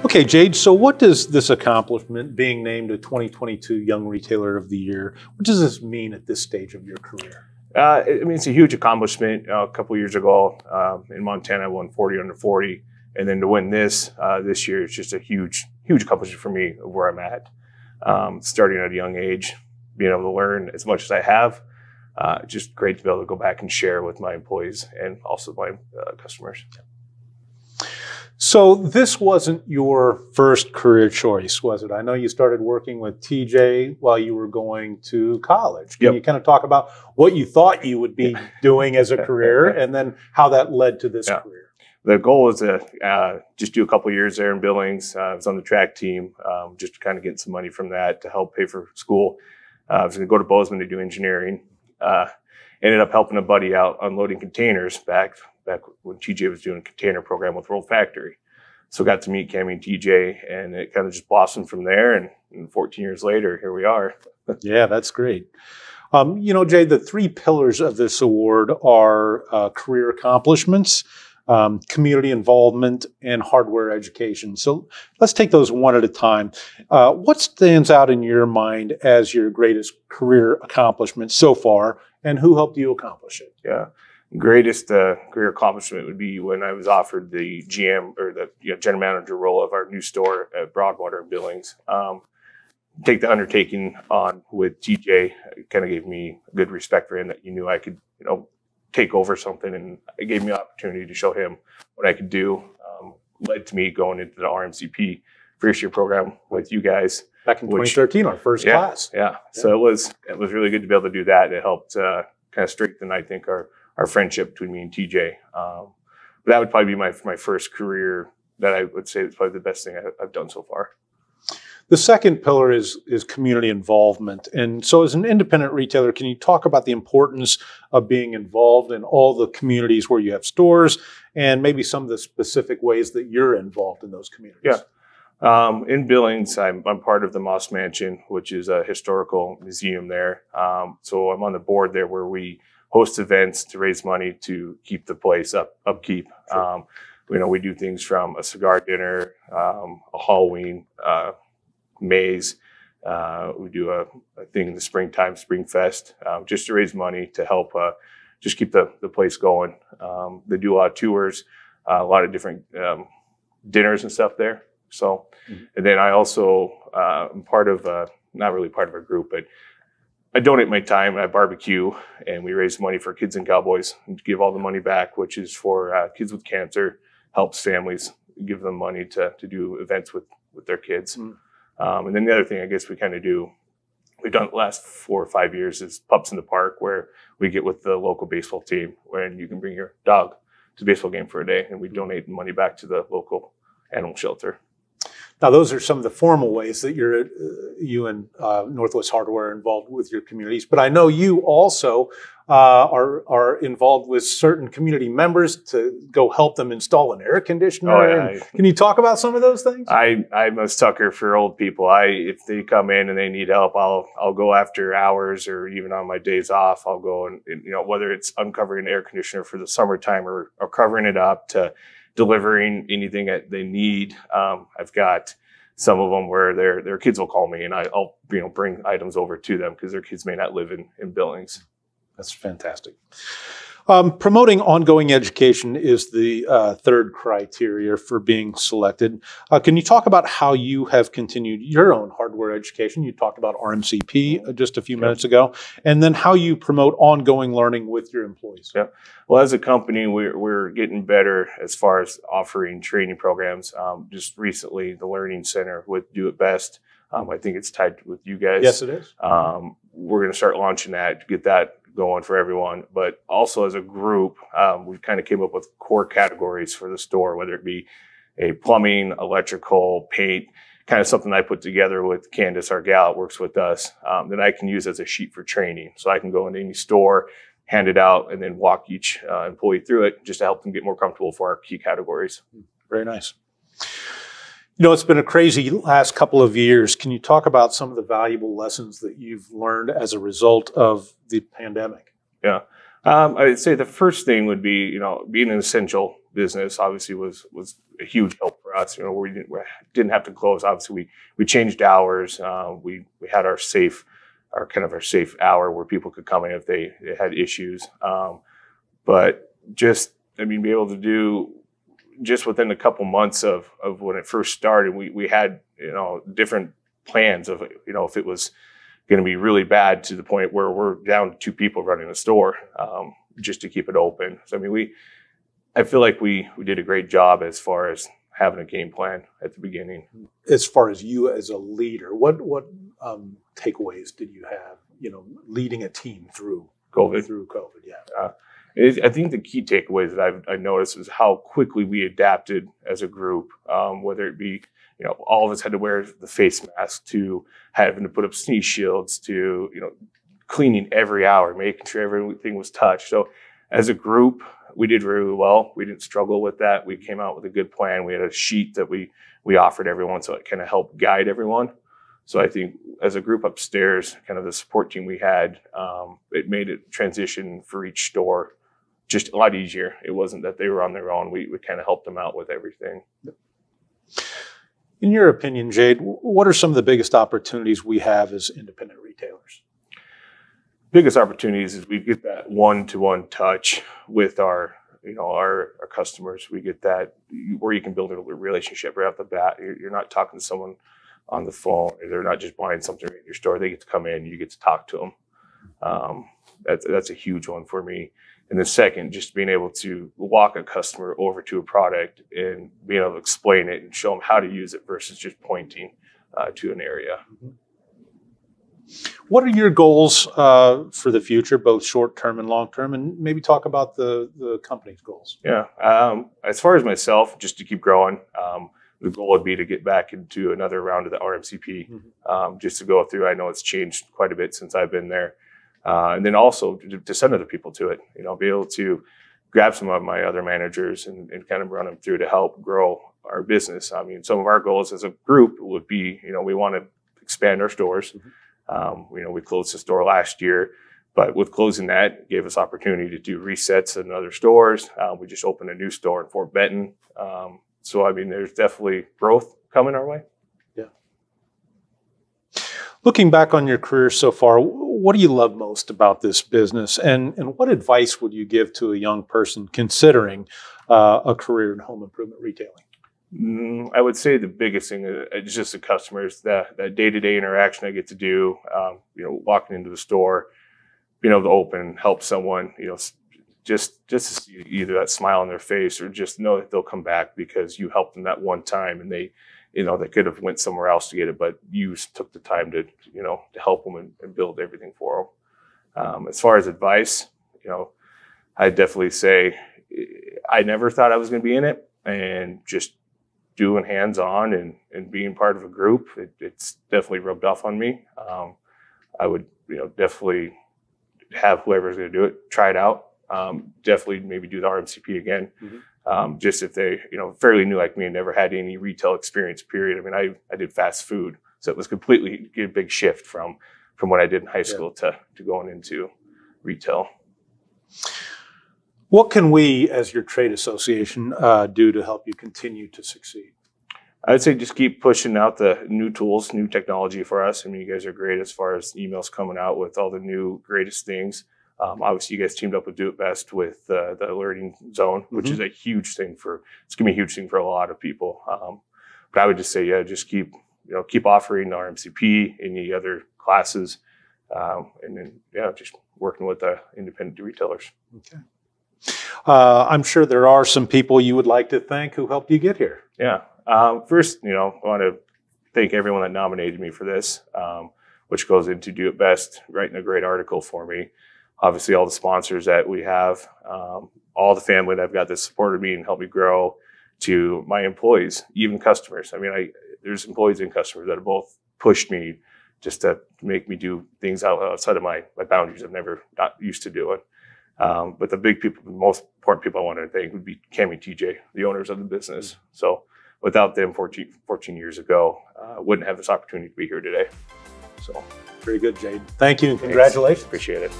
Okay, Jade, so what does this accomplishment, being named a 2022 Young Retailer of the Year, what does this mean at this stage of your career? I mean, it's a huge accomplishment. A couple of years ago in Montana, I won 40 under 40. And then to win this this year, it's just a huge accomplishment for me of where I'm at. Starting at a young age, being able to learn as much as I have. Just great to be able to go back and share with my employees and also my customers. So this wasn't your first career choice, was it? I know you started working with TJ while you were going to college. Can you kind of talk about what you thought you would be doing as a career and then how that led to this career? The goal was to just do a couple of years there in Billings. I was on the track team, just to kind of get some money from that to help pay for school. I was going to go to Bozeman to do engineering. Ended up helping a buddy out unloading containers back when TJ was doing a container program with World Factory. So got to meet Cammy and TJ, and it kind of just blossomed from there. And 14 years later, here we are. Yeah, that's great. You know, Jay, the three pillars of this award are career accomplishments, community involvement, and hardware education. So let's take those one at a time. What stands out in your mind as your greatest career accomplishment so far, and who helped you accomplish it? Yeah. Greatest career accomplishment would be when I was offered the GM or the general manager role of our new store at Broadwater in Billings. Take the undertaking on with TJ kind of gave me good respect for him, that he knew I could, take over something, and it gave me an opportunity to show him what I could do. Led to me going into the RMCP first year program with you guys back in 2013, our first class. Yeah. So it was really good to be able to do that. It helped kind of strengthen, I think, our friendship between me and TJ. But that would probably be my first career that I would say is probably the best thing I've done so far. The second pillar is community involvement. And so as an independent retailer, can you talk about the importance of being involved in all the communities where you have stores and maybe some of the specific ways that you're involved in those communities? Yeah. In Billings, I'm part of the Moss Mansion, which is a historical museum there. So I'm on the board there where we host events to raise money to keep the place upkeep. Sure. We do things from a cigar dinner, a Halloween maze. We do a thing in the springtime, Spring Fest, just to raise money to help just keep the place going. They do a lot of tours, a lot of different dinners and stuff there. So, and then I also am part of, not really part of a group, but I donate my time. I barbecue, and we raise money for Kids and Cowboys and give all the money back, which is for kids with cancer, helps families, give them money to do events with their kids. And then the other thing I guess we kind of do, we've done the last 4 or 5 years, is Pups in the Park, where we get with the local baseball team, when you can bring your dog to the baseball game for a day, and we donate money back to the local animal shelter. Now, those are some of the formal ways that you and Northwest Hardware are involved with your communities. But I know you also are involved with certain community members to go help them install an air conditioner. Oh, yeah. Can you talk about some of those things? I'm a sucker for old people. If they come in and they need help, I'll go after hours, or even on my days off, I'll go and whether it's uncovering an air conditioner for the summertime or covering it up to delivering anything that they need. I've got some of them where their kids will call me, and I'll bring items over to them because their kids may not live in Billings. That's fantastic. Promoting ongoing education is the third criteria for being selected. Can you talk about how you have continued your own hardware education? You talked about RMCP just a few minutes ago, and then how you promote ongoing learning with your employees. Yeah. Well, as a company, we're getting better as far as offering training programs. Just recently, the Learning Center with Do It Best. I think it's tied with you guys. Yes, it is. We're going to start launching that to get that going for everyone. But also as a group, we kind of came up with core categories for the store, whether it be a plumbing, electrical, paint, kind of something I put together with Candace, our gal that works with us, that I can use as a sheet for training. So I can go into any store, hand it out, and then walk each employee through it just to help them get more comfortable for our key categories. Very nice. It's been a crazy last couple of years. Can you talk about some of the valuable lessons that you've learned as a result of the pandemic? Yeah. I'd say the first thing would be, being an essential business obviously was a huge help for us. We didn't have to close. Obviously, we changed hours. We had our safe hour where people could come in if they had issues. But just, be able to do just within a couple months of when it first started, we had, different plans of, if it was going to be really bad to the point where we're down to 2 people running the store, just to keep it open. So, I feel like we did a great job as far as having a game plan at the beginning. As far as you as a leader, what takeaways did you have, leading a team through COVID? Yeah. I think the key takeaways that I noticed is how quickly we adapted as a group, whether it be, all of us had to wear the face mask, to having to put up sneeze shields, to, cleaning every hour, making sure everything was touched. So as a group, we did really well. We didn't struggle with that. We came out with a good plan. We had a sheet that we offered everyone, so it kind of helped guide everyone. So I think as a group upstairs, kind of the support team we had, it made it transition for each store just a lot easier. It wasn't that they were on their own. We kind of helped them out with everything. In your opinion, Jade, what are some of the biggest opportunities we have as independent retailers? Biggest opportunities is we get that one-to-one touch with our customers. We get that where you can build a relationship right off the bat. You're not talking to someone on the phone. They're not just buying something in your store. They get to come in, you get to talk to them. That's a huge one for me. And the second, just being able to walk a customer over to a product and being able to explain it and show them how to use it versus just pointing to an area. What are your goals for the future, both short-term and long-term, and maybe talk about the company's goals? Yeah. As far as myself, just to keep growing, the goal would be to get back into another round of the RMCP, just to go through. I know it's changed quite a bit since I've been there. And then also to send other people to it, be able to grab some of my other managers and kind of run them through to help grow our business. Some of our goals as a group would be, we want to expand our stores. We closed the store last year, but with closing that, it gave us opportunity to do resets in other stores. We just opened a new store in Fort Benton. So there's definitely growth coming our way. Yeah. Looking back on your career so far, what do you love most about this business, and what advice would you give to a young person considering a career in home improvement retailing? I would say the biggest thing is just the customers, that day-to-day interaction I get to do, walking into the store, being able to open, help someone, just to see either that smile on their face or just know that they'll come back because you helped them that one time and they could have went somewhere else to get it, but you took the time to help them and build everything for them. As far as advice, I'd definitely say I never thought I was going to be in it, and just doing hands-on and being part of a group, it's definitely rubbed off on me. I would, definitely have whoever's going to do it, try it out. Definitely maybe do the RMCP again. Just if they, fairly new like me and never had any retail experience, period. I did fast food, so it was completely a big shift from what I did in high school to going into retail. What can we, as your trade association, do to help you continue to succeed? I'd say just keep pushing out the new tools, new technology for us. You guys are great as far as emails coming out with all the new greatest things. Obviously, you guys teamed up with Do It Best with the alerting zone, which is a huge thing it's going to be a huge thing for a lot of people. But I would just say, just keep offering the RMCP, any other classes, and then, just working with the independent retailers. Okay. I'm sure there are some people you would like to thank who helped you get here. Yeah. First, I want to thank everyone that nominated me for this, which goes into Do It Best, writing a great article for me. Obviously, all the sponsors that we have, all the family that I've got that supported me and helped me grow, to my employees, even customers. There's employees and customers that have both pushed me just to make me do things outside of my boundaries I've never not used to doing. But the big people, the most important people I want to thank would be Cam and TJ, the owners of the business. So without them 14 years ago, I wouldn't have this opportunity to be here today. So very good, Jade. Thank you and congratulations. Thanks. Appreciate it.